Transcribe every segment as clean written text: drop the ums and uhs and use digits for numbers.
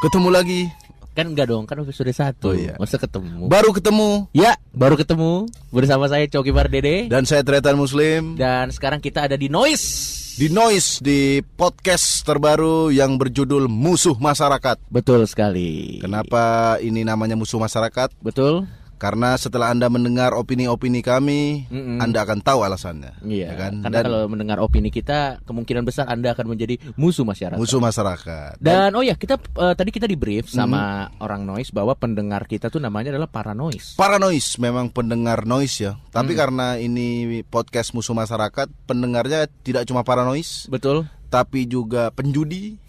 Ketemu lagi. Kan enggak dong, kan episode 1. Oh, iya. Masa ketemu? Baru ketemu. Ya, baru ketemu. Bersama saya Coki Pardede. Dan saya Tretan Muslim. Dan sekarang kita ada di Noise. Di Noise, di podcast terbaru yang berjudul Musuh Masyarakat. Betul sekali. Kenapa ini namanya Musuh Masyarakat? Betul. Karena setelah Anda mendengar opini-opini kami, Anda akan tahu alasannya. Iya, ya kan? Karena kalau mendengar opini kita, kemungkinan besar Anda akan menjadi musuh masyarakat. Musuh masyarakat. Dan kita tadi kita di brief sama orang Noise bahwa pendengar kita tuh namanya adalah para Noise. Para Noise memang pendengar Noise ya. Tapi karena ini podcast Musuh Masyarakat, pendengarnya tidak cuma para Noise. Betul. Tapi juga penjudi,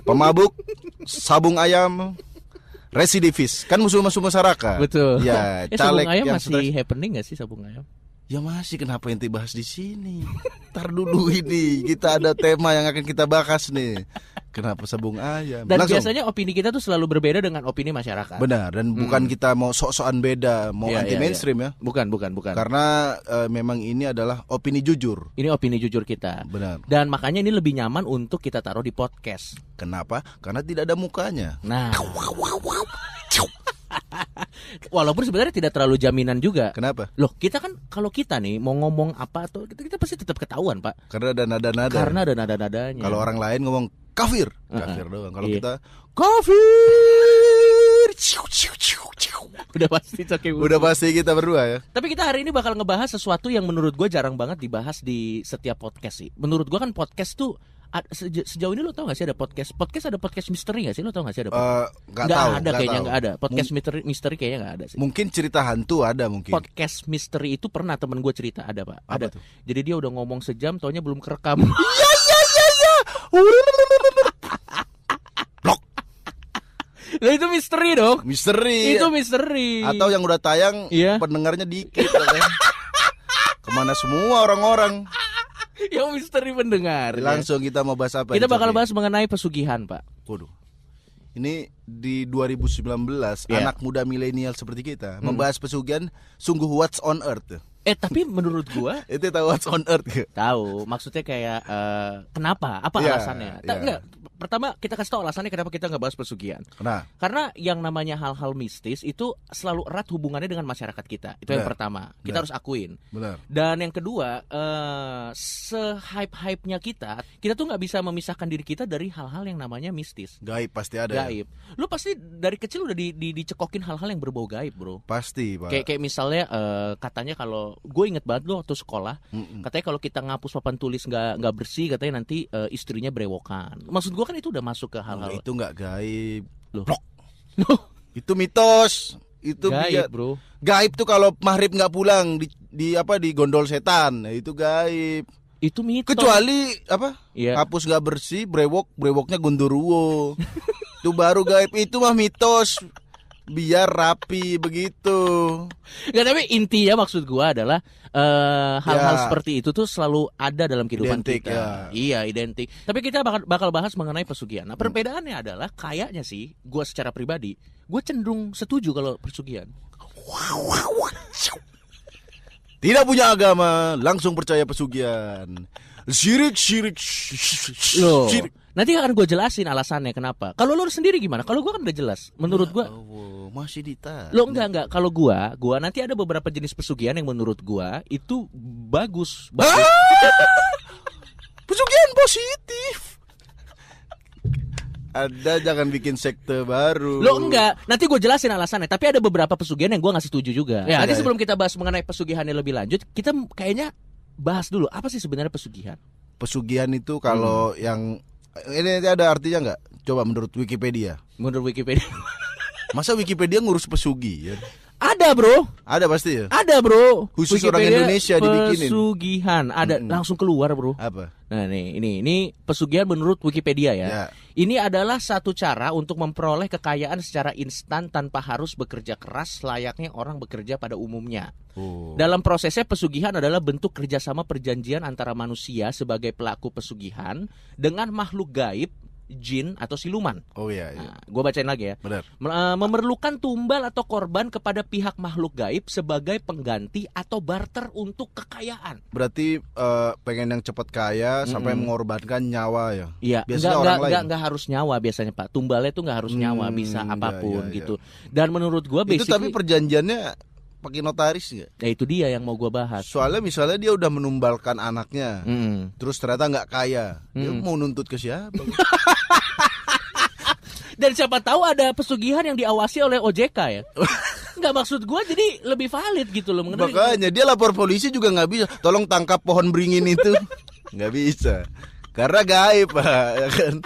pemabuk, sabung ayam, residivis, kan musuh-musuh masyarakat. Betul. Ya, sabung caleg ayam yang masih happening nggak sih sabung ayam? Ya masih, kenapa ente bahas di sini? Ntar dulu ini kita ada tema yang akan kita bahas nih. Kenapa sabung ayam? Dan Langsung. biasanya opini kita tuh selalu berbeda dengan opini masyarakat. Benar, dan bukan kita mau sok-sokan beda, mau anti mainstream ya. Bukan. Karena memang ini adalah opini jujur. Ini opini jujur kita. Benar. Dan makanya ini lebih nyaman untuk kita taruh di podcast. Kenapa? Karena tidak ada mukanya. Nah. Walaupun sebenarnya tidak terlalu jaminan juga. Kenapa? Loh, kita kan kalau kita nih mau ngomong apa tuh kita pasti tetap ketahuan, Pak. Karena ada nada-nada. Karena ada nada-nadanya. Kalau orang lain ngomong kafir doang. Kalau Iya. kita kafir, udah pasti kita berdua ya. Tapi kita hari ini bakal ngebahas sesuatu yang menurut gue jarang banget dibahas di setiap podcast sih. Menurut gue kan podcast tuh sejauh ini lo tau gak sih ada podcast ada podcast misteri gak sih, lo tau gak sih ada podcast? Nggak tahu, Nggak ada podcast misteri kayaknya nggak ada sih. Mungkin cerita hantu ada mungkin. Podcast misteri itu pernah temen gue cerita ada, Pak. Apa Ada tuh? Jadi dia udah ngomong sejam taunya belum kerekam. Blok. Lah itu misteri dong. Misteri. Itu misteri. Atau yang udah tayang pendengarnya dikit ya. Kemana semua orang-orang? Yang misteri pendengar. Langsung kita mau bahas apa? Kita bakal bahas mengenai pesugihan, Pak. Waduh. Ini di 2019 anak muda milenial seperti kita membahas pesugihan sungguh what's on earth. Tapi menurut gua itu tahu what's on earth gak? Tahu, maksudnya kayak kenapa? Apa alasannya? Enggak. Pertama kita kasih tahu alasannya kenapa kita nggak bahas pesugihan. Karena yang namanya hal-hal mistis itu selalu erat hubungannya dengan masyarakat kita. Itu yang pertama. Kita harus akuin. Benar. Dan yang kedua, se-hype-hype-nya kita tuh nggak bisa memisahkan diri kita dari hal-hal yang namanya mistis. Gaib pasti ada. Gaib. Lu pasti dari kecil udah dicekokin hal-hal yang berbau gaib, bro. Pasti, Pak. Kayak misalnya katanya kalau gue inget banget lo waktu sekolah, katanya kalau kita ngapus papan tulis nggak bersih, katanya nanti istrinya berewokan. Maksud gue kan itu udah masuk ke hal-hal. Itu nggak gaib. Loh. Itu mitos. Itu gaib, bro. Gaib tuh kalau maghrib nggak pulang di gondol setan. Itu gaib. Itu mitos. Kecuali hapus nggak bersih, brewoknya gondoruo. Itu baru gaib. Itu mah mitos. Biar rapi begitu. Nggak, tapi intinya maksud gua adalah hal-hal seperti itu tuh selalu ada dalam kehidupan identik, kita. Iya, identik. Tapi kita bakal bahas mengenai pesugihan. Nah, perbedaannya adalah kayaknya sih gua secara pribadi, gua cenderung setuju kalau pesugihan. Tidak punya agama, langsung percaya pesugihan. Syirik. Loh, nanti akan gue jelasin alasannya kenapa. Kalau lo sendiri gimana? Kalau gue kan udah jelas. Menurut gue masih ditanya. Lo enggak. Kalau gue nanti ada beberapa jenis pesugihan yang menurut gue itu bagus. Pesugihan positif. Ada, jangan bikin sekte baru. Lo enggak. Nanti gue jelasin alasannya. Tapi ada beberapa pesugihan yang gue nggak setuju juga. Ya, nanti sebelum kita bahas mengenai pesugihan yang lebih lanjut, kita kayaknya bahas dulu apa sih sebenarnya pesugihan. Pesugihan itu kalau yang ini ada artinya nggak? Coba menurut Wikipedia. Menurut Wikipedia. Masa Wikipedia ngurus pesugihan? Ada, bro. Ada pasti ya? Ada, bro. Khusus Wikipedia orang Indonesia dibikinin. Pesugihan ada langsung keluar, bro. Apa? Nah, ini pesugihan menurut Wikipedia ya. Ini adalah satu cara untuk memperoleh kekayaan secara instan tanpa harus bekerja keras layaknya orang bekerja pada umumnya. Dalam prosesnya pesugihan adalah bentuk kerjasama perjanjian antara manusia sebagai pelaku pesugihan dengan makhluk gaib jin atau siluman. Oh iya. Nah, gue bacain lagi ya. Benar. Memerlukan tumbal atau korban kepada pihak makhluk gaib sebagai pengganti atau barter untuk kekayaan. Berarti pengen yang cepat kaya sampai mengorbankan nyawa ya. Iya. Biasanya orang lain. Nggak harus nyawa biasanya Pak. Tumbalnya itu nggak harus nyawa, bisa apapun gitu. Dan menurut gue itu tapi perjanjiannya pakai notaris nggak? Ya itu dia yang mau gue bahas. Soalnya misalnya dia udah menumbalkan anaknya, terus ternyata nggak kaya, dia mau nuntut ke siapa? Dan siapa tahu ada pesugihan yang diawasi oleh OJK ya. Nggak, maksud gue jadi lebih valid gitu loh. Makanya dia lapor polisi juga nggak bisa. Tolong tangkap pohon beringin itu, nggak bisa, karena gaib Pak, ya kan?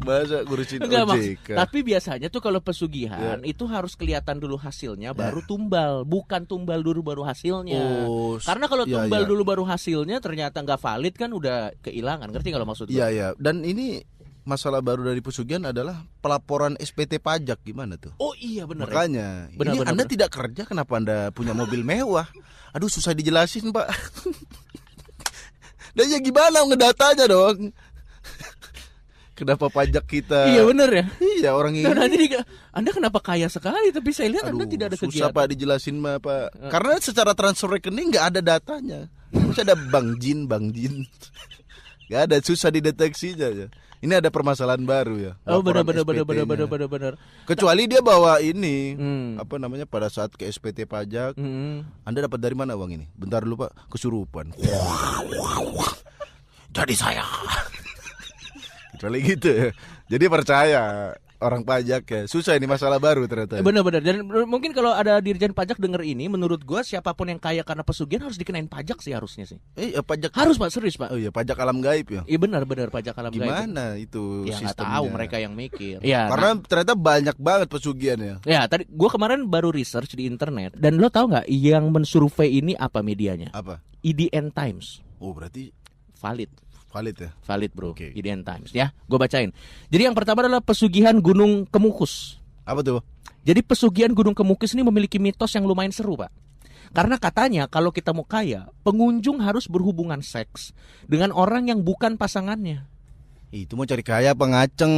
Masa ngurusin OJK. Tapi biasanya tuh kalau pesugihan itu harus kelihatan dulu hasilnya baru tumbal, bukan tumbal dulu baru hasilnya. Karena kalau tumbal dulu baru hasilnya ternyata nggak valid kan udah kehilangan. Ngerti kalau maksud gue? Iya. Dan ini masalah baru dari pesugihan adalah pelaporan SPT pajak, gimana tuh? Oh iya benar. Makanya ini Anda tidak kerja, kenapa Anda punya mobil mewah? Aduh susah dijelasin Pak. Dan ya gimana ngedatanya dong? Kenapa pajak kita? Iya benar ya. Iya orang ini. Nanti Anda kenapa kaya sekali? Tapi saya lihat Anda tidak ada kegiatan. Susah Pak dijelasin Pak. Karena secara transfer rekening nggak ada datanya. Terus ada Bang Jin. Nggak ada, susah dideteksinya ya. Ini ada permasalahan baru ya. Oh benar. Kecuali dia bawa ini apa namanya pada saat ke SPT pajak. Anda dapat dari mana uang ini? Bentar dulu Pak, kesurupan. Jadi saya. Kecuali gitu ya. Jadi percaya orang pajak ya. Susah, ini masalah baru ternyata. Benar-benar. Dan mungkin kalau ada Dirjen Pajak denger ini, menurut gua siapapun yang kaya karena pesugihan harus dikenain pajak sih harusnya sih. Pajak harus Pak, serius Pak. Oh iya, pajak alam gaib ya. Iya benar pajak alam gaib. Gimana itu ya, sistemnya? Nggak tahu mereka yang mikir. Ya, karena ternyata banyak banget pesugihan ya. Ya, tadi gua kemarin baru research di internet dan lo tahu nggak yang mensurvei ini apa medianya? Apa? IDN Times. Oh, berarti valid ya? Valid bro, okay. IDN Times ya, gue bacain. Jadi yang pertama adalah pesugihan Gunung Kemukus. Apa tuh? Jadi pesugihan Gunung Kemukus ini memiliki mitos yang lumayan seru Pak. Karena katanya kalau kita mau kaya, pengunjung harus berhubungan seks dengan orang yang bukan pasangannya. Itu mau cari kaya apa ngaceng?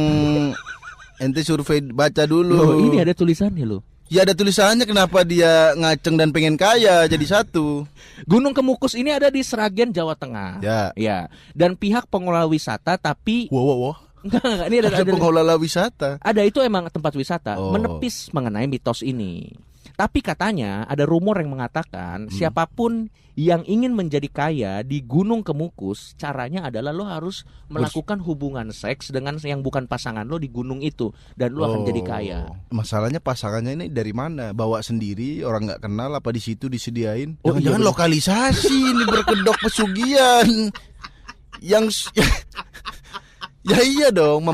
Ente survei baca dulu. Loh, ini ada tulisannya loh. Ya ada tulisannya, kenapa dia ngaceng dan pengen kaya jadi satu. Gunung Kemukus ini ada di Sragen, Jawa Tengah. Ya. Dan pihak pengelola wisata tapi Enggak, ini ada pengelola wisata. Ada, itu emang tempat wisata menepis mengenai mitos ini. Tapi katanya ada rumor yang mengatakan siapapun yang ingin menjadi kaya di Gunung Kemukus, caranya adalah lo harus melakukan hubungan seks dengan yang bukan pasangan lo di gunung itu, dan lo akan jadi kaya. Masalahnya pasangannya ini dari mana? Bawa sendiri, orang nggak kenal, apa di situ disediain? Jangan lokalisasi ini berkedok pesugihan. Ya iya dong,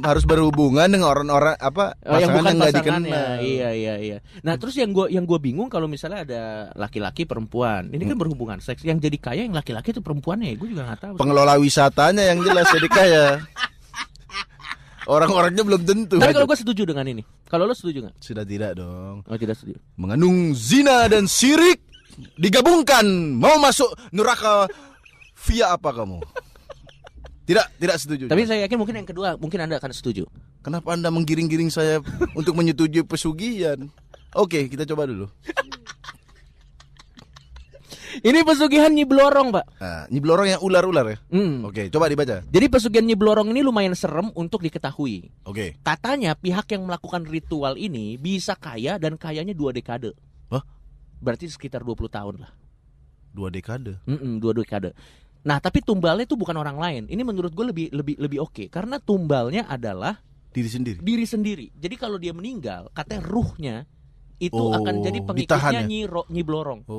harus berhubungan dengan orang-orang pasangan yang nggak dikenal. Iya. Nah terus yang gue bingung kalau misalnya ada laki-laki perempuan, ini kan berhubungan seks, yang jadi kaya yang laki-laki itu perempuannya, gue juga nggak tahu. Pengelola wisatanya yang jelas jadi kaya. Orang-orangnya belum tentu. Tapi kalau gue setuju dengan ini, kalau lo setuju nggak? Sudah tidak dong. Oh tidak setuju. Mengandung zina dan syirik digabungkan, mau masuk neraka via apa kamu? Tidak setuju. Tapi saya yakin mungkin yang kedua, mungkin Anda akan setuju. Kenapa Anda menggiring-giring saya untuk menyetujui pesugihan? Oke, kita coba dulu. Ini pesugihan Nyi Blorong, Pak. Nyi Blorong yang ular-ular ya? Oke, coba dibaca. Jadi pesugihan Nyi Blorong ini lumayan serem untuk diketahui. Oke. Katanya pihak yang melakukan ritual ini bisa kaya, dan kayanya 2 dekade. Hah? Berarti sekitar 20 tahun lah. 2 dekade? 2 dekade. Nah, tapi tumbalnya itu bukan orang lain. Ini menurut gue lebih oke. Karena tumbalnya adalah diri sendiri. Jadi kalau dia meninggal, katanya ruhnya itu akan jadi pengikutnya Nyi Blorong.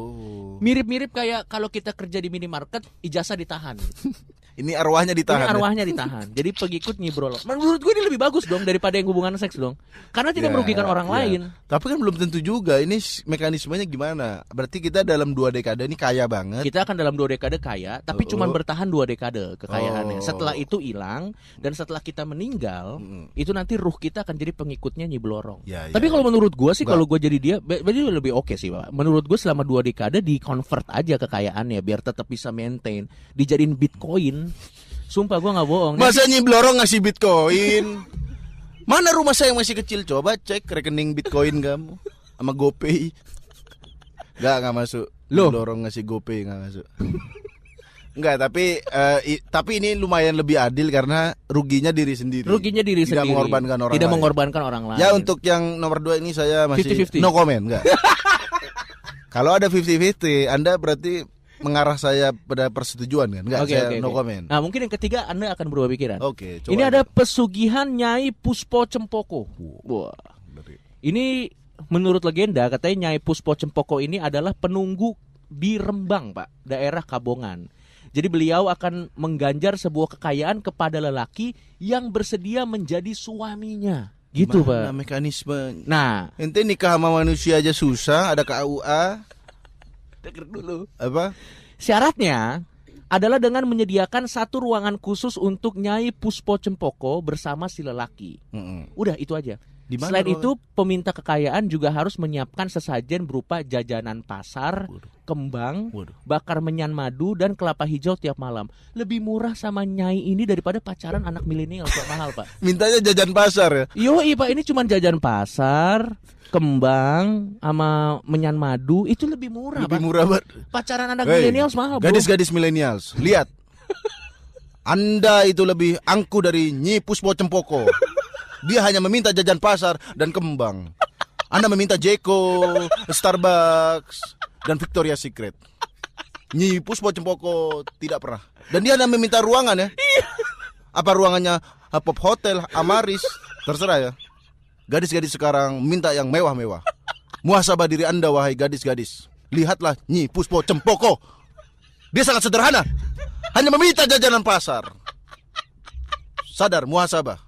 Mirip-mirip kayak kalau kita kerja di minimarket, ijazah ditahan. Ini arwahnya ditahan. Jadi pengikut Nyi Blorong. Menurut gue ini lebih bagus dong daripada yang hubungan seks dong. Karena tidak merugikan orang lain. Tapi kan belum tentu juga. Ini mekanismenya gimana? Berarti kita dalam 2 dekade ini kaya banget. Kita akan dalam 2 dekade kaya, tapi cuma bertahan 2 dekade kekayaannya. Setelah itu hilang, dan setelah kita meninggal, itu nanti ruh kita akan jadi pengikutnya Nyi Blorong. Tapi kalau menurut gue sih, kalau gue jadi dia, berarti lebih oke sih, Pak. Menurut gue selama 2 dekade di convert aja kekayaannya biar tetap bisa maintain, dijadiin Bitcoin. Sumpah gue nggak bohong. Masa Nyiblorong ngasih Bitcoin? Mana rumah saya yang masih kecil? Coba cek rekening Bitcoin kamu sama GoPay. Nggak masuk. Nyiblorong ngasih GoPay nggak masuk. Enggak, tapi ini lumayan lebih adil karena ruginya diri sendiri. Tidak mengorbankan orang lain. Tidak mengorbankan orang lain. Ya untuk yang nomor 2 ini saya masih 50-50. no comment, enggak. Kalau ada 50-50, Anda berarti mengarah saya pada persetujuan kan? Enggak, saya no comment. Nah, mungkin yang ketiga Anda akan berubah pikiran. Oke, coba. Ini ada pesugihan Nyai Puspo Cempoko. Wah. Ini menurut legenda katanya Nyai Puspo Cempoko ini adalah penunggu di Rembang, Pak, daerah Kabongan. Jadi beliau akan mengganjar sebuah kekayaan kepada lelaki yang bersedia menjadi suaminya. Gitu, Pak. Mekanisme. Nah, ente nikah sama manusia aja susah, ada KUA. Dengar dulu. Apa? Syaratnya adalah dengan menyediakan satu ruangan khusus untuk Nyai Puspo Cempoko bersama si lelaki. Udah itu aja. Selain itu, peminta kekayaan juga harus menyiapkan sesajen berupa jajanan pasar, kembang, bakar menyan madu, dan kelapa hijau tiap malam. Lebih murah sama Nyai ini daripada pacaran anak milenial tiap mahal, Pak. Mintanya jajan pasar ya? Yoi, Pak, ini cuma jajan pasar, kembang, sama menyan madu, itu lebih murah, lebih Pak. Murah, Pak. Pacaran anak milenial mahal, bro. Gadis-gadis milenial, lihat. Anda itu lebih angku dari Nyi Puspo Cempoko. Dia hanya meminta jajan pasar dan kembang. Anda meminta Jeko, Starbucks, dan Victoria's Secret. Nyi Puspo Cempoko tidak pernah. Dan dia hanya meminta ruangan ya. Apa ruangannya? Pop Hotel, Amaris, terserah ya. Gadis-gadis sekarang minta yang mewah-mewah. Muhasabah diri Anda wahai gadis-gadis. Lihatlah Nyi Puspo Cempoko. Dia sangat sederhana. Hanya meminta jajanan pasar. Sadar, muhasabah.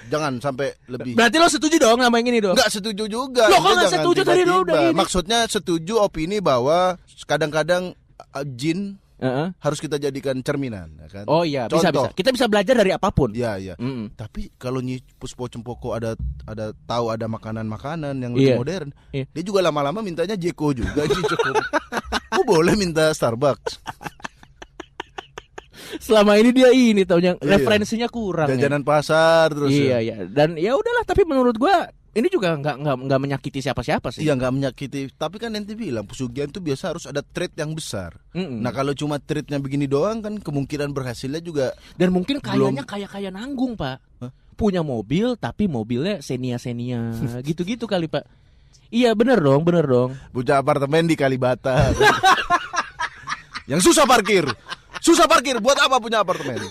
Jangan sampai lebih. Berarti lo setuju dong sama yang ini dong? Enggak setuju juga. Lo kok enggak setuju tadi dong? Maksudnya setuju opini bahwa kadang-kadang jin harus kita jadikan cerminan, ya kan? Oh iya, bisa. Kita bisa belajar dari apapun. Iya. Tapi kalau Nyi Puspo Cempoko ada tahu ada makanan-makanan yang lebih modern, dia juga lama-lama mintanya Jeko juga. Oh boleh minta Starbucks. Selama ini dia ini taunya referensinya kurang. Jajanan pasar terus. Iya. Dan ya udahlah, tapi menurut gua ini juga nggak menyakiti siapa-siapa sih. Iya, nggak menyakiti. Tapi kan nanti bilang pesugihan itu biasa harus ada trade yang besar. Nah kalau cuma trade-nya begini doang kan kemungkinan berhasilnya juga. Dan mungkin kayaknya kaya nanggung, Pak. Punya mobil tapi mobilnya senia gitu-gitu kali, Pak. Iya bener dong. Punya apartemen di Kalibata. Yang susah parkir. Buat apa punya apartemen?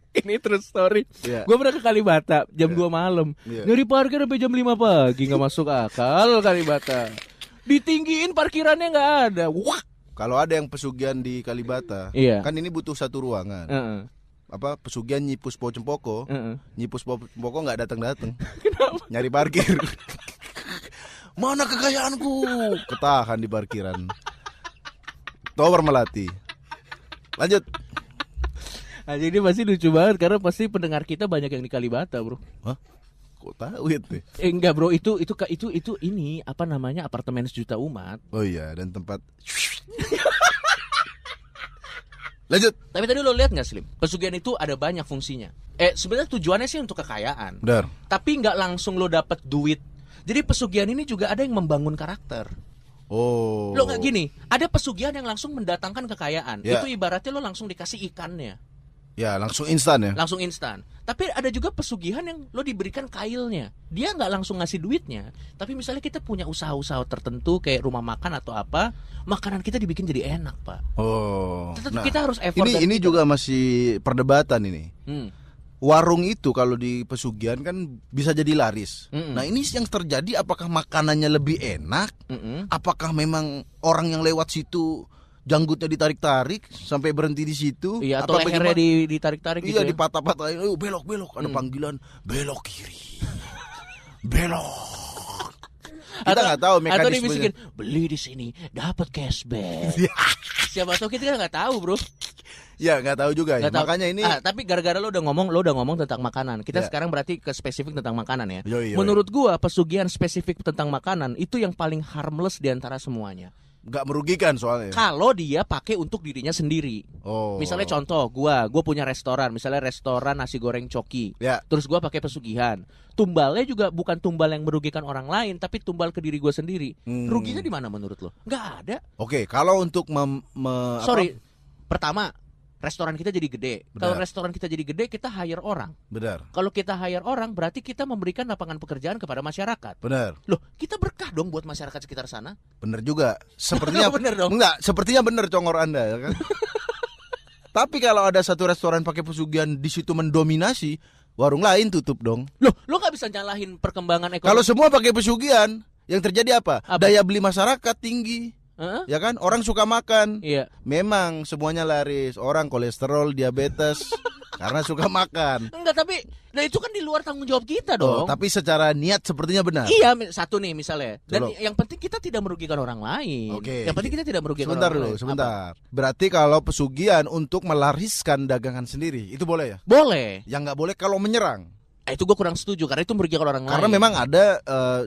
Ini true story. Gue pernah ke Kalibata jam 2 malam. Nyari parkir sampai jam 5 pagi, nggak masuk akal Kalibata. Ditinggiin parkirannya nggak ada. Wah. Kalau ada yang pesugihan di Kalibata, kan ini butuh satu ruangan. Apa pesugihan Nyi Puspo Cempoko? Nyi Puspo Cempoko nggak datang. Kenapa? Nyari parkir. Mana kekayaanku? Ketahan di parkiran. Tower Melati. Lanjut. Nah, jadi pasti lucu banget karena pasti pendengar kita banyak yang di Kalibata, bro. Hah? Kok tahu itu? Enggak, bro, itu ini apa namanya, apartemen sejuta umat. Oh iya, dan tempat. Lanjut. Tapi tadi lo lihat nggak, Slim? Pesugihan itu ada banyak fungsinya. Sebenarnya tujuannya sih untuk kekayaan. Benar. Tapi nggak langsung lo dapet duit. Jadi pesugihan ini juga ada yang membangun karakter. Oh. Lo nggak gini, ada pesugihan yang langsung mendatangkan kekayaan. Itu ibaratnya lo langsung dikasih ikannya. Ya, langsung instan ya. Langsung instan. Tapi ada juga pesugihan yang lo diberikan kailnya. Dia nggak langsung ngasih duitnya. Tapi misalnya kita punya usaha-usaha tertentu kayak rumah makan atau apa, makanan kita dibikin jadi enak, Pak. Oh. Tetap kita harus effort. Ini juga masih perdebatan ini. Warung itu kalau di pesugihan kan bisa jadi laris. Nah ini yang terjadi, apakah makanannya lebih enak? Apakah memang orang yang lewat situ janggutnya ditarik-tarik sampai berhenti di situ? Iya, atau lehernya ditarik-tarik gitu. Iya, dipatah-patahin. Belok. Ada panggilan belok kiri. Belok. Kita nggak tahu mekanismenya. Atau dibisikin beli di sini dapat cashback. Siapa tahu, kita nggak tahu, bro. Ya nggak tahu juga ya. Makanya ini. Tapi gara-gara lo udah ngomong tentang makanan. Kita sekarang berarti ke spesifik tentang makanan ya. Yo. Menurut gua pesugihan spesifik tentang makanan itu yang paling harmless di antara semuanya. Nggak merugikan soalnya. Kalau dia pakai untuk dirinya sendiri. Misalnya contoh, gue punya restoran, misalnya restoran nasi goreng Coki. Ya. Terus gue pakai pesugihan. Tumbalnya juga bukan tumbal yang merugikan orang lain, tapi tumbal ke diri gue sendiri. Ruginya di mana menurut lo? Nggak ada. Oke, kalau untuk pertama, restoran kita jadi gede. Kalau restoran kita jadi gede, kita hire orang. Benar. Kalau kita hire orang, berarti kita memberikan lapangan pekerjaan kepada masyarakat. Benar. Loh, kita berkah dong buat masyarakat sekitar sana. Benar juga. Sepertinya bener dong. Enggak, sepertinya benar congor Anda ya kan. Tapi kalau ada satu restoran pakai pesugihan di situ mendominasi, warung lain tutup dong. Loh, lo nggak bisa nyalahin perkembangan ekonomi. Kalau semua pakai pesugihan, yang terjadi apa? Daya beli masyarakat tinggi. Ya kan, orang suka makan. Iya. Memang semuanya laris. Orang kolesterol, diabetes karena suka makan. Enggak, tapi itu kan di luar tanggung jawab kita dong. Tapi secara niat sepertinya benar. Iya, satu nih misalnya. Dan yang penting kita tidak merugikan orang lain. Yang penting kita tidak merugikan orang lain. Sebentar. Berarti kalau pesugihan untuk melariskan dagangan sendiri, itu boleh ya? Boleh. Yang nggak boleh kalau menyerang. Itu gue kurang setuju karena itu merugikan orang lain. Karena memang ada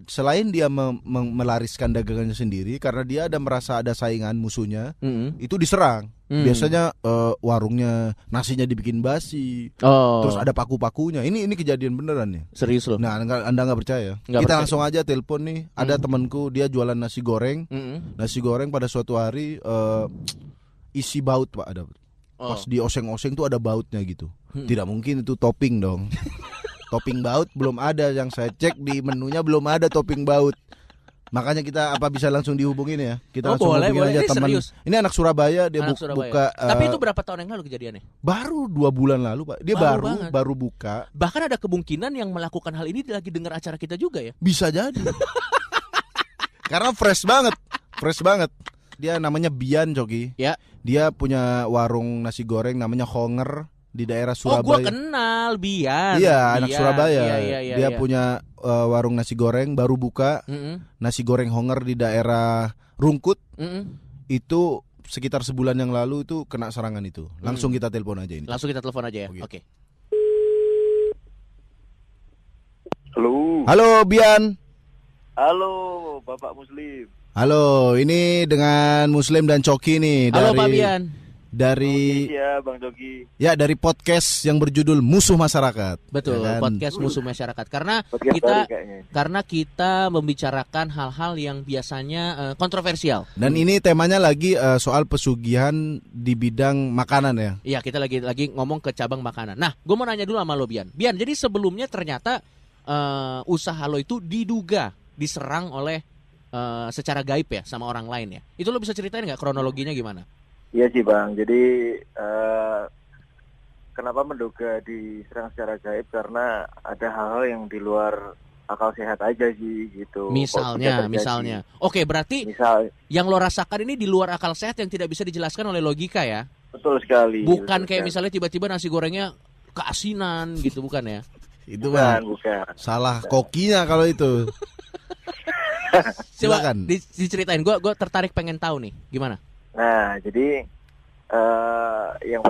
selain dia melariskan dagangannya sendiri, karena dia ada merasa ada saingan musuhnya, itu diserang. Biasanya warungnya nasinya dibikin basi, terus ada paku-pakunya. Ini kejadian beneran ya. Serius loh. Nah, Anda nggak percaya? Kita langsung aja telepon nih. Ada temanku, dia jualan nasi goreng. Nasi goreng pada suatu hari isi baut Pak ada. Pas di oseng-oseng tuh ada bautnya gitu. Tidak mungkin itu topping dong. Topping baut belum ada, yang saya cek di menunya belum ada topping baut. Makanya kita bisa langsung dihubungin ya. Kita langsung hubungin aja teman. Ini anak Surabaya, dia buka. Tapi itu berapa tahun yang lalu kejadiannya? Baru 2 bulan lalu Pak. Dia baru buka. Bahkan ada kemungkinan yang melakukan hal ini lagi dengar acara kita juga ya. Bisa jadi. Karena fresh banget. Dia namanya Bian Coki. Ya. Dia punya warung nasi goreng namanya Honger di daerah Surabaya. Oh, gua kenal Bian. Iya, anak Surabaya. Iya, dia punya warung nasi goreng baru buka. Nasi goreng Honger di daerah Rungkut. Itu sekitar sebulan yang lalu itu kena serangan itu. Langsung kita telepon aja ini. Langsung kita telepon aja ya. Oke. Halo Bian. Halo Bapak Muslim. Halo, ini dengan Muslim dan Coki nih. Halo Pak Bian. Dari Bang Jogi. Ya, dari podcast yang berjudul Musuh Masyarakat. Betul, ya kan? Podcast Musuh Masyarakat. Karena kita membicarakan hal-hal yang biasanya kontroversial. Dan ini temanya lagi soal pesugihan di bidang makanan ya. Iya, kita lagi ngomong ke cabang makanan. Nah, gue mau nanya dulu sama lo Bian. Bian, jadi sebelumnya ternyata usaha lo itu diduga diserang oleh secara gaib ya sama orang lain ya. Itu lo bisa ceritain nggak kronologinya gimana? Iya sih Bang, jadi kenapa menduga diserang secara gaib, karena ada hal-hal yang di luar akal sehat aja sih gitu. Misalnya. Oke, berarti yang lo rasakan ini di luar akal sehat yang tidak bisa dijelaskan oleh logika ya? Betul sekali. Bukan kayak misalnya tiba-tiba nasi gorengnya keasinan gitu, bukan ya? Itu bukan. Salah kokinya kalau itu. Silakan diceritain, gue tertarik pengen tahu nih, gimana? Nah, jadi yang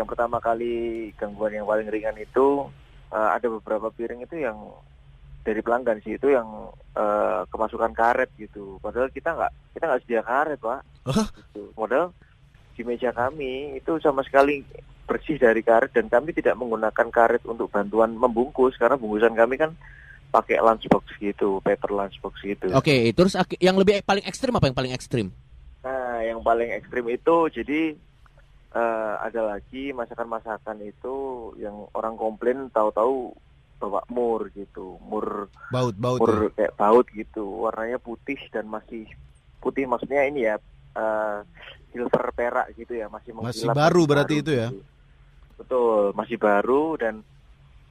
pertama kali gangguan yang paling ringan itu ada beberapa piring itu yang dari pelanggan sih, itu yang kemasukan karet gitu. Padahal kita nggak sedia karet Pak. Gitu. Modal di meja kami itu sama sekali bersih dari karet, dan kami tidak menggunakan karet untuk bantuan membungkus karena bungkusan kami kan pakai lunchbox gitu, paper lunchbox gitu. Oke, terus yang lebih paling ekstrim apa yang paling ekstrim? Nah, yang paling ekstrim itu jadi ada lagi masakan-masakan itu yang orang komplain tahu-tahu bawa mur gitu, mur kayak baut gitu, warnanya putih dan masih putih, maksudnya ini ya silver perak gitu ya, masih baru berarti itu ya. Betul, masih baru, dan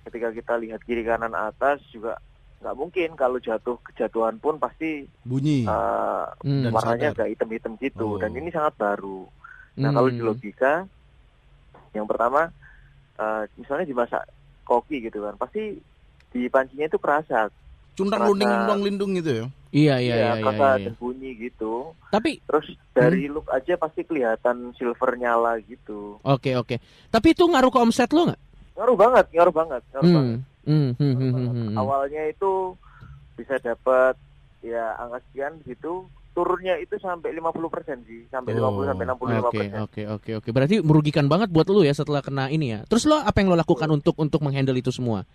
ketika kita lihat kiri kanan atas juga nggak mungkin, kalau kejatuhan pun pasti bunyi dan warnanya agak hitam-hitam gitu. Dan ini sangat baru. Nah, kalau di logika yang pertama misalnya dimasak koki gitu kan, pasti di pancinya itu kerasa cundang lindung gitu ya. Iya, dan bunyi gitu. Tapi terus dari look aja pasti kelihatan silver nyala gitu. Oke. Tapi itu ngaruh ke omset lo nggak? Ngaruh banget. Awalnya itu bisa dapat ya angka sekian gitu, turunnya itu sampai 50% sih, sampai 50 sampai 65%. Oke. Berarti merugikan banget buat lu ya setelah kena ini ya. Terus lo apa yang lo lakukan untuk menghandle itu semua?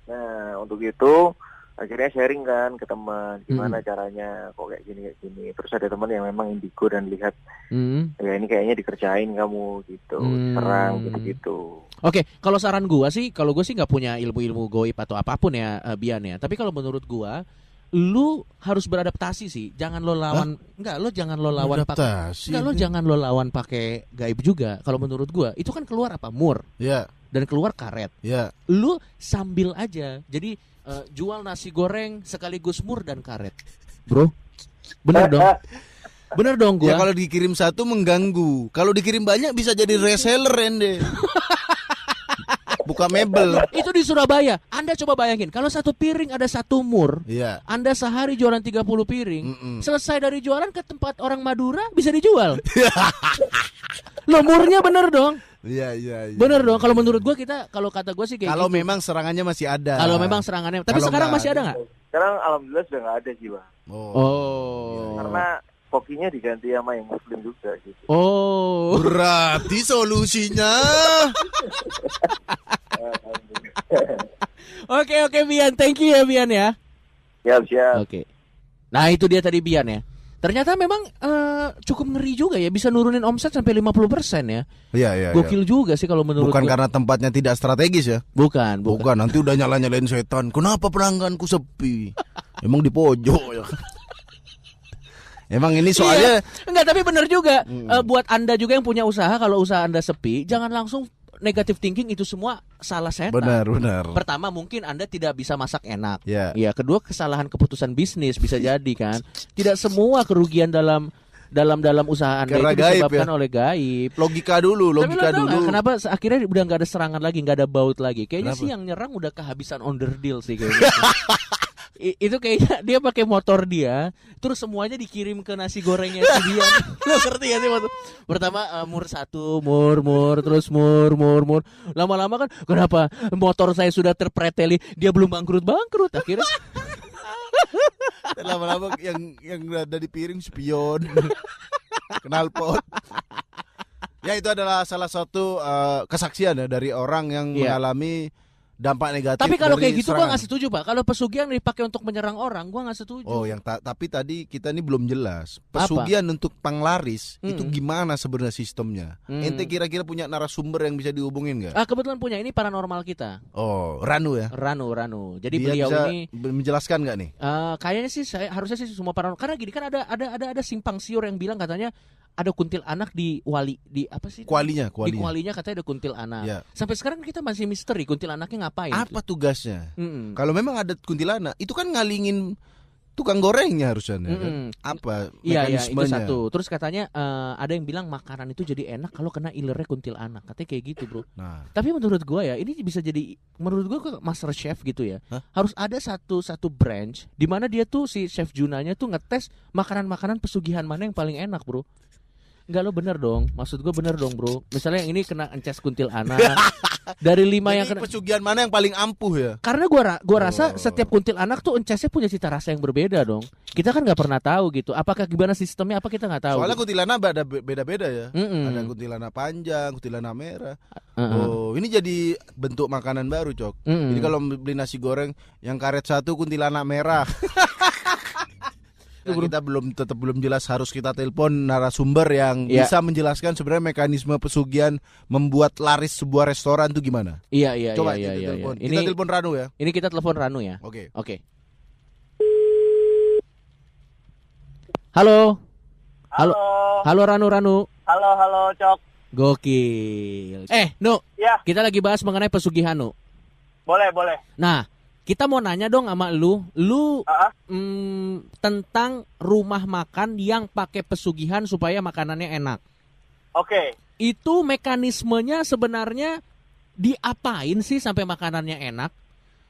Nah, untuk itu akhirnya sharing kan ke teman gimana caranya kok kayak gini. Terus ada teman yang memang indigo dan lihat ya ini kayaknya dikerjain kamu gitu, serang gitu. Oke, kalau saran gua sih, kalau gua sih nggak punya ilmu-ilmu goib atau apapun ya, Bian ya. Tapi kalau menurut gua, lu harus beradaptasi sih. Jangan lo lawan, jangan lo lawan pakai gaib juga. Kalau menurut gua, itu kan keluar apa mur, dan keluar karet. Lu sambil aja. Jadi jual nasi goreng sekaligus mur dan karet, bro. Bener dong. Bener dong gua. Ya kalau dikirim satu mengganggu. Kalau dikirim banyak bisa jadi reseller ende. Buka mebel. Itu di Surabaya. Anda coba bayangin, kalau satu piring ada satu mur, Anda sehari jualan 30 piring, selesai dari jualan ke tempat orang Madura bisa dijual. Lo murnya bener dong. Iya. Bener dong. Kalau menurut gua kalau kata gua sih kayak kalau gitu. memang serangannya masih ada. Kalau memang serangannya. Tapi kalau sekarang masih ada nggak? Sekarang alhamdulillah sudah nggak ada sih, Bang. Karena kokinya diganti sama yang muslim juga gitu. Berarti solusinya. Oke Bian, thank you ya Bian ya. Siap. Oke. Nah itu dia tadi Bian ya. Ternyata memang cukup ngeri juga ya, bisa nurunin omset sampai 50% ya. Iya. Gokil juga sih kalau menurut Bukan gua. karena tempatnya tidak strategis ya. Bukan. Nanti udah nyalain setan. Kenapa pelangganku sepi? Emang di pojok ya. Emang ini soalnya enggak, tapi benar juga. Buat Anda juga yang punya usaha, kalau usaha Anda sepi, jangan langsung negative thinking itu semua salah setan. Benar. Pertama mungkin Anda tidak bisa masak enak. Ya. Kedua kesalahan keputusan bisnis bisa jadi kan. Tidak semua kerugian dalam usaha Anda karena itu disebabkan oleh gaib. Logika dulu. Kenapa akhirnya udah nggak ada serangan lagi, nggak ada baut lagi? Kayaknya sih yang nyerang udah kehabisan onderdil sih kayaknya. Itu kayaknya dia pakai motor dia, terus semuanya dikirim ke nasi gorengnya si dia. Lo ngerti gak sih motor? Pertama mur satu, mur, terus mur. Lama-lama kan, kenapa motor saya sudah terpreteli, dia belum bangkrut. Akhirnya lama-lama yang ada di piring spion, knalpot. Ya itu adalah salah satu kesaksian ya dari orang yang mengalami dampak negatif. Tapi kalau kayak gitu serangan. gua nggak setuju Pak. Kalau pesugihan dipakai untuk menyerang orang, gua nggak setuju. Tapi tadi kita ini belum jelas. Pesugihan untuk panglaris itu gimana sebenarnya sistemnya? Ente kira-kira punya narasumber yang bisa dihubungin nggak? Kebetulan punya, ini paranormal kita. Ranu ya. Ranu. Jadi dia beliau bisa ini menjelaskan nggak nih? Kayaknya sih harusnya sih semua paranormal. Karena gini kan ada simpang siur yang bilang katanya ada kuntilanak di apa sih? Kualinya. Di kualinya katanya ada kuntilanak. Ya. Sampai sekarang kita masih misteri kuntilanaknya ngapain? Apa tugasnya? Kalau memang ada kuntilanak, itu kan ngalingin tukang gorengnya harusnya. Kan? Apa mekanismenya? Itu satu. Terus katanya ada yang bilang makanan itu jadi enak kalau kena ilernya kuntilanak. Katanya kayak gitu, bro. Nah. Tapi menurut gua ya, ini bisa jadi, menurut gua master chef gitu ya. Harus ada satu branch di mana dia tuh si chef Junanya tuh ngetes makanan-makanan pesugihan mana yang paling enak, bro. Enggak, lo bener dong. Maksud gue bener dong, bro. Misalnya yang ini kena ences kuntilanak. Dari 5 yang kena, pesugihan mana yang paling ampuh ya? Karena gua rasa setiap kuntilanak tuh encesnya punya cita rasa yang berbeda dong. Kita kan nggak pernah tahu gitu. Apakah gimana sistemnya? Apa kita nggak tahu? Soalnya gitu. kuntilanak ada beda-beda ya. Ada kuntilanak panjang, kuntilanak merah. Ini jadi bentuk makanan baru, Cok. Jadi kalau beli nasi goreng yang karet satu kuntilanak merah. Nah, kita tetap belum jelas, harus kita telepon narasumber yang bisa menjelaskan sebenarnya mekanisme pesugihan membuat laris sebuah restoran itu gimana. Iya. Coba kita telepon. Kita telepon Ranu ya. Ini kita telepon Ranu ya. Oke. Halo Ranu. Halo Cok. Gokil. Nu. Ya. Kita lagi bahas mengenai pesugihan, Nu. Boleh. Nah, kita mau nanya dong sama lu tentang rumah makan yang pakai pesugihan supaya makanannya enak. Oke. Itu mekanismenya sebenarnya diapain sih sampai makanannya enak?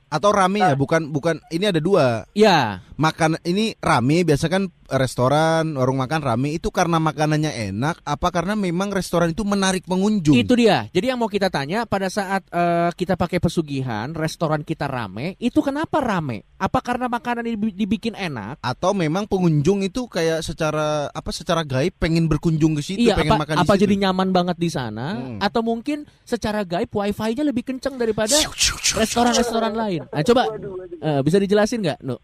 Atau rame ya? Bukan. Ini ada dua. Ya. makan ini rame, biasa kan restoran, warung makan rame itu karena makanannya enak, apa karena memang restoran itu menarik pengunjung? Itu dia. Jadi yang mau kita tanya, pada saat kita pakai pesugihan, restoran kita rame, itu kenapa rame? Apa karena makanan dibikin enak? Atau memang pengunjung itu kayak secara gaib pengen berkunjung ke situ, iya, pengen makan di apa situ? jadi nyaman banget di sana? Atau mungkin secara gaib wifi-nya lebih kenceng daripada restoran-restoran lain? Nah, coba bisa dijelasin nggak, Nu?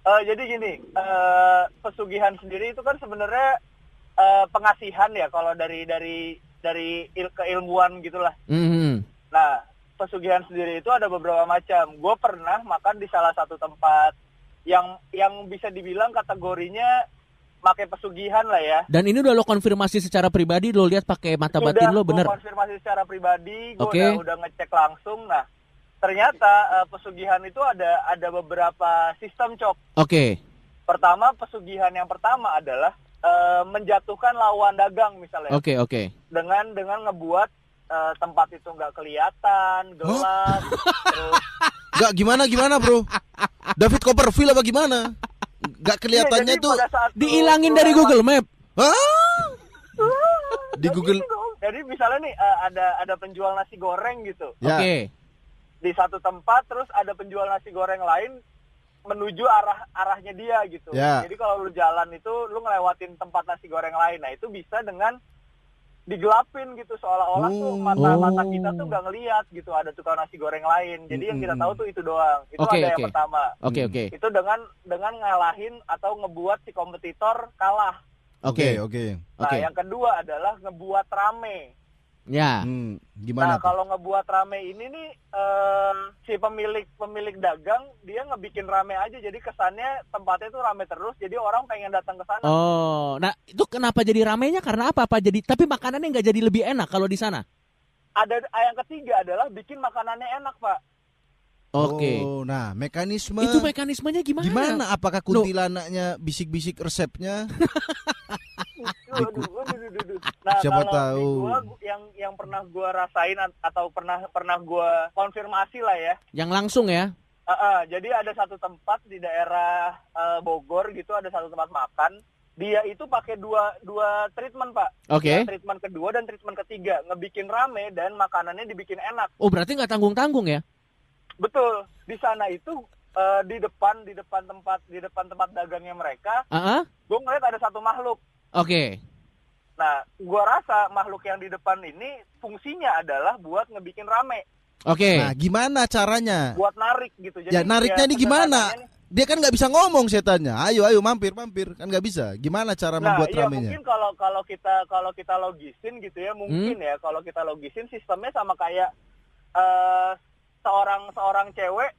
Jadi gini, pesugihan sendiri itu kan sebenarnya pengasihan ya kalau dari keilmuan gitulah. Nah, pesugihan sendiri itu ada beberapa macam. Gue pernah makan di salah satu tempat yang bisa dibilang kategorinya pakai pesugihan lah ya. Dan ini udah lo konfirmasi secara pribadi, lo lihat pakai mata batin lo, bener? Sudah, gue konfirmasi secara pribadi, gue udah ngecek langsung. Nah, ternyata pesugihan itu ada beberapa sistem, Cok. Oke. Pertama, pesugihan yang pertama adalah menjatuhkan lawan dagang misalnya. Oke. Dengan ngebuat tempat itu nggak kelihatan, gelap. Terus nggak gimana bro? David Copperfield apa gimana? Nggak kelihatannya tuh dihilangin dari Google Map. Di Google. Jadi misalnya nih ada penjual nasi goreng gitu. Ya. Oke. Di satu tempat terus ada penjual nasi goreng lain menuju arahnya dia gitu. Ya. Jadi kalau lu jalan itu lu ngelewatin tempat nasi goreng lain. Nah, itu bisa dengan digelapin gitu seolah-olah tuh mata kita tuh nggak ngelihat gitu ada tukang nasi goreng lain. Jadi yang kita tahu tuh itu doang. Itu ada yang pertama. Oke. Itu dengan ngalahin atau ngebuat si kompetitor kalah. Oke. Nah, yang kedua adalah ngebuat rame. Ya. Gimana? Nah, kalau ngebuat rame ini nih si pemilik dagang dia ngebikin rame aja, jadi kesannya tempatnya tuh rame terus, jadi orang pengen datang ke sana. Oh, nah itu kenapa jadi ramenya? Karena apa? Tapi makanannya nggak jadi lebih enak kalau di sana? Ada yang ketiga adalah bikin makanannya enak, Pak. Oke. Oh, nah mekanisme. Itu mekanismenya gimana? Gimana? Apakah kuntilanaknya bisik-bisik resepnya? Nah, siapa kalau tahu yang pernah gue rasain atau pernah gue konfirmasi lah ya. Yang langsung ya? Jadi ada satu tempat di daerah Bogor gitu, ada satu tempat makan. Dia itu pakai dua treatment, Pak. Oke. Treatment kedua dan treatment ketiga, ngebikin rame dan makanannya dibikin enak. Oh, berarti nggak tanggung-tanggung ya? Betul. Di sana itu di depan tempat dagangnya mereka, gue ngeliat ada satu makhluk. Oke. Nah, gue rasa makhluk yang di depan ini fungsinya adalah buat ngebikin rame. Oke. Nah, gimana caranya? Buat narik gitu. Jadi ya nariknya nih gimana? Dia kan nggak bisa ngomong setannya. Ayo mampir kan nggak bisa. Gimana cara membuat ramenya? Mungkin kalau kita logisin gitu ya, mungkin ya kalau kita logisin sistemnya sama kayak seorang cewek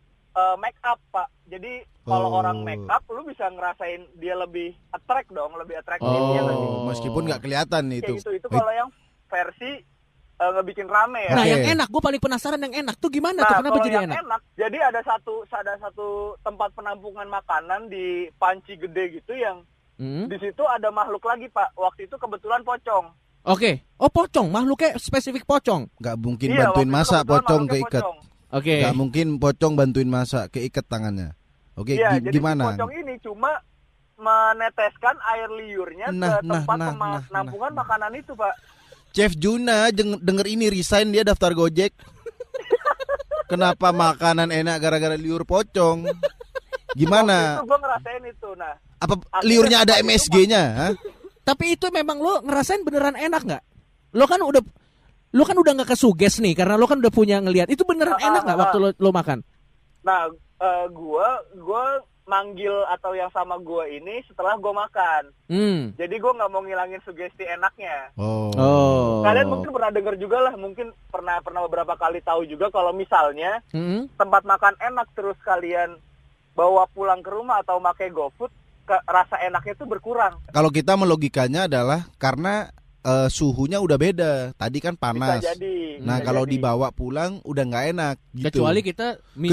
make up, Pak. Jadi kalau orang make up lu bisa ngerasain dia lebih attract dong, lebih atraktif ya nanti. Meskipun nggak kelihatan itu. Itu kalau yang versi ngebikin rame ya. Nah, yang enak, gue paling penasaran yang enak tuh gimana tuh, kenapa jadi enak? Jadi ada satu tempat penampungan makanan di Panci Gede gitu yang di situ ada makhluk lagi, Pak. Waktu itu kebetulan pocong. Oke. Oh, pocong, makhluknya spesifik pocong. Nggak mungkin bantuin masak pocong keikat. Oke. Nggak mungkin pocong bantuin masak keikat tangannya. Oke, gimana? Jadi pocong ini cuma meneteskan air liurnya ke tempat penampungan makanan itu, Pak. Chef Juna denger ini resign, dia daftar Gojek. Kenapa makanan enak gara-gara liur pocong? Gimana? Waktu itu gue ngerasain itu. Nah, apa liurnya ada MSG-nya? Tapi itu memang lo ngerasain beneran enak nggak? Lo kan udah nggak kesuges nih karena lo kan udah punya ngelihat. Itu beneran enak nggak waktu lo makan? Nah, gue manggil atau yang sama gue ini setelah gue makan. Jadi gue nggak mau ngilangin sugesti enaknya. Oh. Kalian mungkin pernah dengar juga lah, mungkin pernah beberapa kali tahu juga kalau misalnya tempat makan enak terus kalian bawa pulang ke rumah atau pakai GoFood, rasa enaknya itu berkurang. Kalau kita melogikanya adalah karena suhunya udah beda. Tadi kan panas. Bisa jadi. Nah, kalau dibawa pulang udah nggak enak gitu.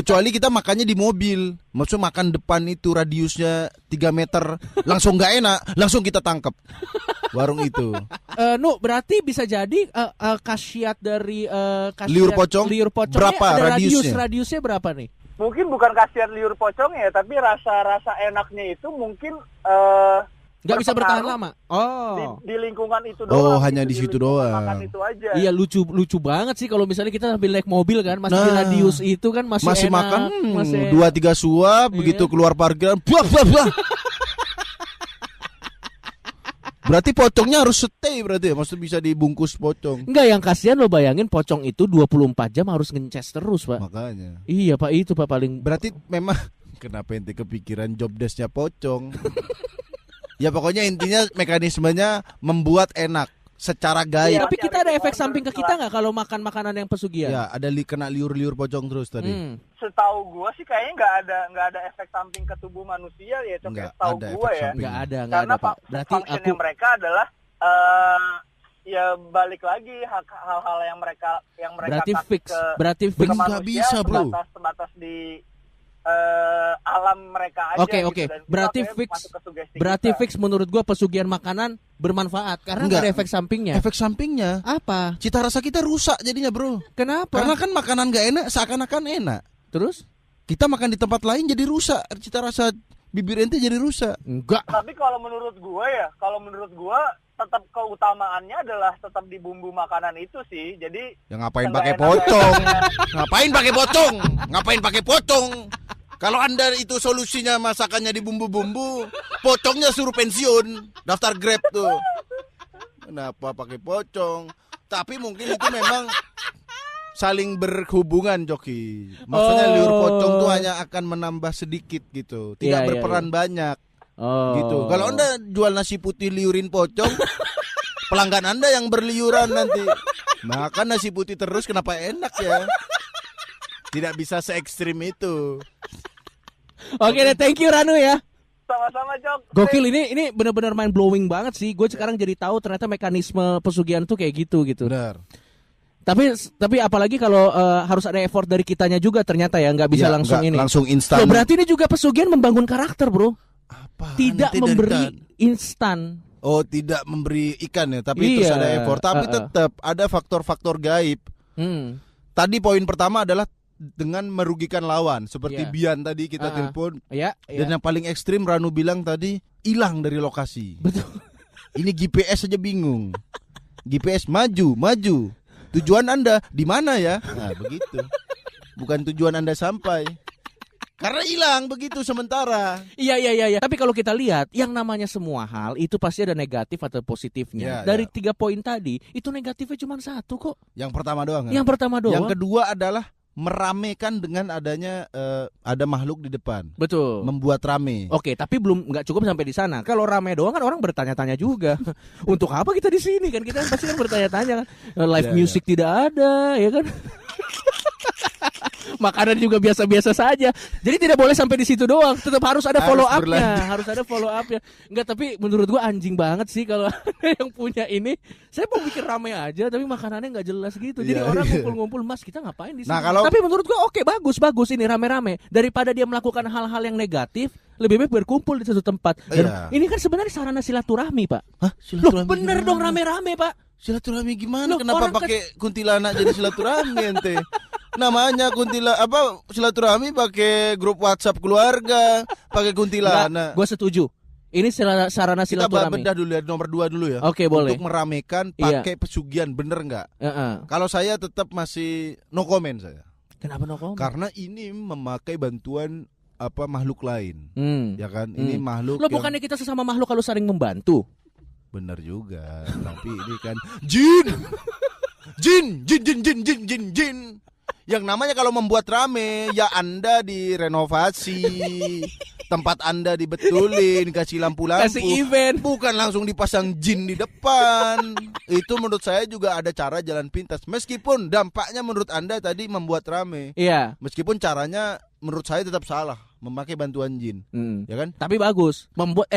Kecuali kita makannya di mobil. Maksudnya makan depan itu radiusnya 3 meter, langsung nggak enak, langsung kita tangkap warung itu. Berarti bisa jadi khasiat dari liur pocong berapa radiusnya? Radiusnya berapa nih? mungkin bukan kasihan liur pocongnya, tapi rasa enaknya itu mungkin nggak bisa bertahan lama. Oh. Di lingkungan itu doang. Oh, hanya di situ doang. Makan itu aja. Iya, lucu banget sih kalau misalnya kita sambil naik mobil kan, masih di radius itu kan masih enak, makan 2-3 suap, begitu keluar parkiran, buah. Berarti pocongnya harus stay berarti ya, maksudnya bisa dibungkus pocong. Enggak, yang kasihan lo bayangin pocong itu 24 jam harus ngeces terus, Pak. Makanya. Iya, Pak, itu Pak paling. Berarti memang kenapa ente kepikiran job desk-nya pocong? Ya pokoknya intinya mekanismenya membuat enak secara gaib. Tapi kita ada efek samping ke kita nggak kalau makan makanan yang pesugihan? Ya, ada kena liur-liur pocong terus tadi. Setahu gua sih kayaknya nggak ada efek samping ke tubuh manusia ya, setahu gua ya. Nggak ada, karena Pak. Berarti function mereka adalah ya balik lagi hal-hal yang mereka berarti kasih fix. Berarti fix nggak bisa, bro. Sebatas di alam mereka aja. Oke. Gitu. Berarti fix menurut gua pesugihan makanan bermanfaat karena nggak ada efek sampingnya. Efek sampingnya apa? Cita rasa kita rusak jadinya, bro. Kenapa? Karena kan makanan nggak enak seakan-akan enak. Terus kita makan di tempat lain jadi rusak, cita rasa bibir ente jadi rusak. Enggak. Tapi kalau menurut gua tetap keutamaannya adalah tetap di bumbu makanan itu sih. Jadi ya ngapain pakai pocong? Ngapain pakai pocong? Kalau Anda itu solusinya masakannya di bumbu-bumbu, pocongnya suruh pensiun, daftar Grab tuh. Kenapa pakai pocong? Tapi mungkin itu memang saling berhubungan, Joki. Maksudnya liur pocong tuh hanya akan menambah sedikit gitu, tidak berperan banyak. Gitu. Kalau Anda jual nasi putih liurin pocong, pelanggan Anda yang berliuran nanti. Makan nasi putih terus kenapa enak ya? Tidak bisa se-ekstrim itu. Oke deh, thank you Ranu ya. Sama-sama, Jok. Gokil, ini benar-benar mind blowing banget sih. Gue sekarang jadi tahu ternyata mekanisme pesugihan tuh kayak gitu. Benar. Tapi apalagi kalau harus ada effort dari kitanya juga ternyata ya, nggak bisa langsung instan. Berarti ini juga pesugihan membangun karakter, bro. Apa? Tidak memberi instan. Oh, tidak memberi ikan ya, tapi terus ada effort. Tapi tetap ada faktor-faktor gaib. Tadi poin pertama adalah dengan merugikan lawan, seperti Bian tadi kita telepon. Dan yang paling ekstrim Ranu bilang tadi hilang dari lokasi. Betul. Ini GPS aja bingung. GPS maju. Tujuan Anda di mana ya? Nah, begitu. Bukan tujuan Anda sampai. Karena hilang begitu sementara. Iya. Tapi kalau kita lihat, yang namanya semua hal itu pasti ada negatif atau positifnya. Dari 3 poin tadi, itu negatifnya cuma 1 kok. Yang pertama doang. Yang pertama doang. Yang kedua adalah meramekan dengan adanya ada makhluk di depan. Betul. Membuat rame. Oke, tapi nggak cukup sampai di sana. Kalau rame doang kan orang bertanya-tanya juga. Untuk apa kita di sini kan? Kita pasti kan bertanya-tanya kan. Live music tidak ada, ya kan? Makanan juga biasa-biasa saja. Jadi tidak boleh sampai di situ doang. Tetap harus ada follow up-nya. Enggak, tapi menurut gua anjing banget sih kalau yang punya ini. Saya mau bikin rame aja tapi makanannya enggak jelas gitu. Jadi orang ngumpul-ngumpul, "Mas, kita ngapain di sini?" Tapi menurut gua oke, bagus ini rame-rame. Daripada dia melakukan hal-hal yang negatif, lebih baik berkumpul di satu tempat. Dan ini kan sebenarnya sarana silaturahmi, Pak. Hah? Silaturahmi? Loh, bener dong rame-rame, Pak. Silaturahmi gimana? Kenapa pakai kuntilanak jadi silaturahmi ente? Namanya silaturahmi pakai grup WhatsApp keluarga, pakai kuntilanak. Gue setuju. Ini sarana silaturahmi. Kita bedah dulu ya, nomor 2 dulu ya. Oke, boleh. Untuk meramekan pakai pesugihan, bener nggak? Kalau saya tetap masih no comment saya. Kenapa no comment? Karena ini memakai bantuan makhluk lain, ya kan? Ini makhluk. Bukannya kita sesama makhluk kalau saling membantu? Bener juga, tapi ini kan jin. Yang namanya kalau membuat rame, ya Anda direnovasi, tempat Anda dibetulin, kasih lampu-lampu, kasih event, bukan langsung dipasang jin di depan. Itu menurut saya juga ada cara jalan pintas. Meskipun dampaknya menurut Anda tadi membuat rame, iya. Meskipun caranya menurut saya tetap salah, memakai bantuan jin, ya kan? Tapi bagus.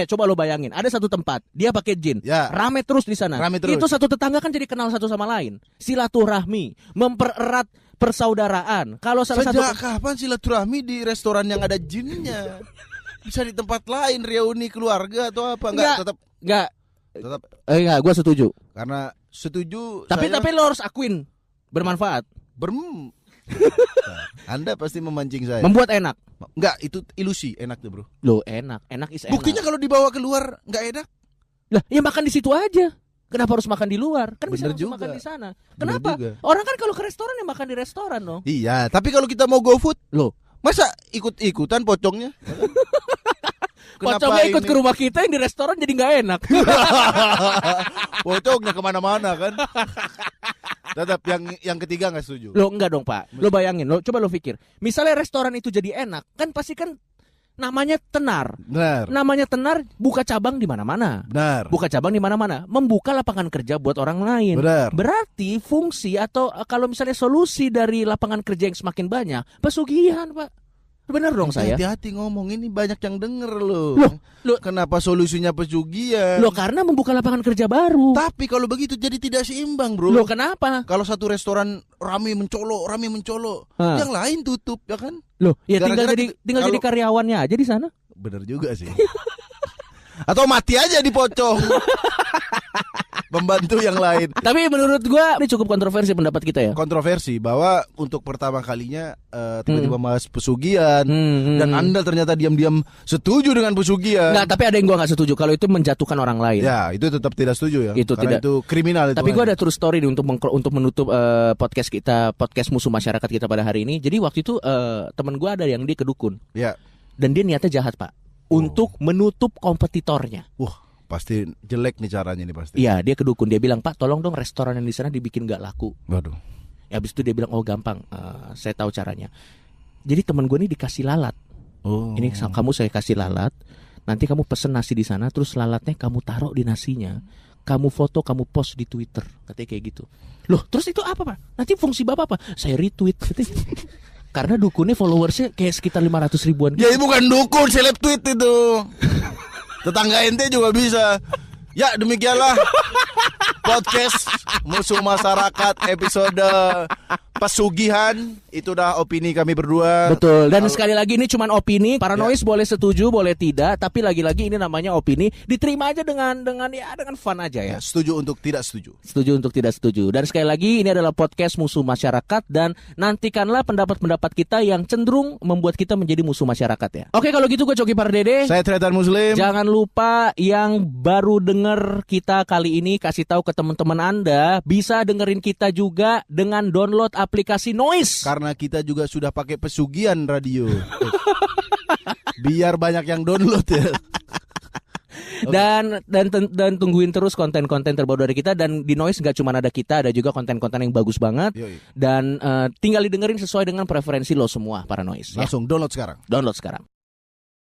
Coba lo bayangin, ada satu tempat dia pakai jin, rame terus di sana. Itu satu tetangga kan jadi kenal satu sama lain. Silaturahmi, mempererat persaudaraan. Kalau Sejak kapan silaturahmi di restoran yang ada jinnya? Bisa di tempat lain, reuni keluarga atau apa? Enggak. Gue setuju. Karena setuju. Tapi lo harus akuin bermanfaat. Anda pasti memancing saya. Membuat enak. Enggak, itu ilusi enak tuh, Bro. Loh, enak is enak. Buktinya kalau dibawa keluar enggak enak. Lah, ya makan di situ aja. Kenapa harus makan di luar? Kan bisa Bener langsung juga. makan di sana. Bener Kenapa? juga. Orang kan kalau ke restoran ya makan di restoran dong. Iya, tapi kalau kita mau go food, Loh, masa ikut-ikutan pocongnya? pocongnya ikut ke rumah kita yang di restoran jadi nggak enak. Pocongnya kemana-mana kan? Tetap yang ketiga nggak setuju. Lo enggak dong Pak. Lo bayangin, coba lo pikir. Misalnya restoran itu jadi enak, kan pasti kan namanya tenar. Benar. Namanya tenar buka cabang di mana-mana. Benar. Buka cabang di mana-mana, membuka lapangan kerja buat orang lain. Benar. Berarti fungsi atau kalau misalnya solusi dari lapangan kerja yang semakin banyak, pesugihan, Pak. Benar dong saya. Hati-hati ngomong, ini banyak yang denger loh. Loh, kenapa solusinya pesugihan? Loh, karena membuka lapangan kerja baru. Tapi kalau begitu jadi tidak seimbang, Bro. Loh, kenapa? Kalau satu restoran rame mencolok, yang lain tutup, ya kan? Loh, ya Gara-gara tinggal jadi karyawannya aja di sana. Bener juga sih. Atau mati aja di pocong. Membantu yang lain. Tapi menurut gua ini cukup kontroversi pendapat kita ya. Kontroversi bahwa untuk pertama kalinya tiba-tiba bahas pesugihan dan Anda ternyata diam-diam setuju dengan pesugihan. Nggak, tapi ada yang gua nggak setuju kalau itu menjatuhkan orang lain. Ya, itu tetap tidak setuju ya. Itu karena tidak. itu kriminal itu. Tapi gua ada true story nih untuk menutup podcast kita, podcast musuh masyarakat kita pada hari ini. Jadi waktu itu teman gua ada yang dia ke dukun. Ya. Dan dia niatnya jahat, Pak. Untuk menutup kompetitornya. Wah, pasti jelek nih caranya nih pasti. Iya, dia ke dukun. Dia bilang, "Pak, tolong dong restoran yang di sana dibikin nggak laku." Waduh. Ya, habis itu dia bilang, "Oh, gampang. Saya tahu caranya." Jadi teman gue ini dikasih lalat. Oh. Ini kamu saya kasih lalat. Nanti kamu pesen nasi di sana, terus lalatnya kamu taruh di nasinya. Kamu foto, kamu post di Twitter. Katanya kayak gitu. Loh, terus itu apa, Pak? Nanti fungsi Bapak apa? Saya retweet. Karena dukunnya followersnya kayak sekitar 500 ribuan. Ya, itu bukan dukun, seleb tweet itu. Tetangga ente juga bisa. Ya, demikianlah podcast musuh masyarakat episode pesugihan. Itu dah opini kami berdua. Betul. Dan sekali lagi ini cuman opini. Paranoid boleh setuju, boleh tidak. Tapi lagi-lagi ini namanya opini. Diterima aja dengan fun aja ya. Setuju untuk tidak setuju. Setuju untuk tidak setuju. Dan sekali lagi ini adalah podcast musuh masyarakat. Dan nantikanlah pendapat-pendapat kita yang cenderung membuat kita menjadi musuh masyarakat ya. Oke, kalau gitu gue Coki Pardede. Saya Tretan Muslim. Jangan lupa yang baru denger kita kali ini, kasih tahu ke teman-teman Anda, bisa dengerin kita juga dengan download aplikasi Noise. Karena kita juga sudah pakai pesugihan radio. Biar banyak yang download ya. Dan tungguin terus konten-konten terbaru dari kita. Dan di Noise nggak cuma ada kita, ada juga konten-konten yang bagus banget. Yoi. Dan tinggal didengerin sesuai dengan preferensi lo semua para Noise. Langsung download sekarang. Download sekarang.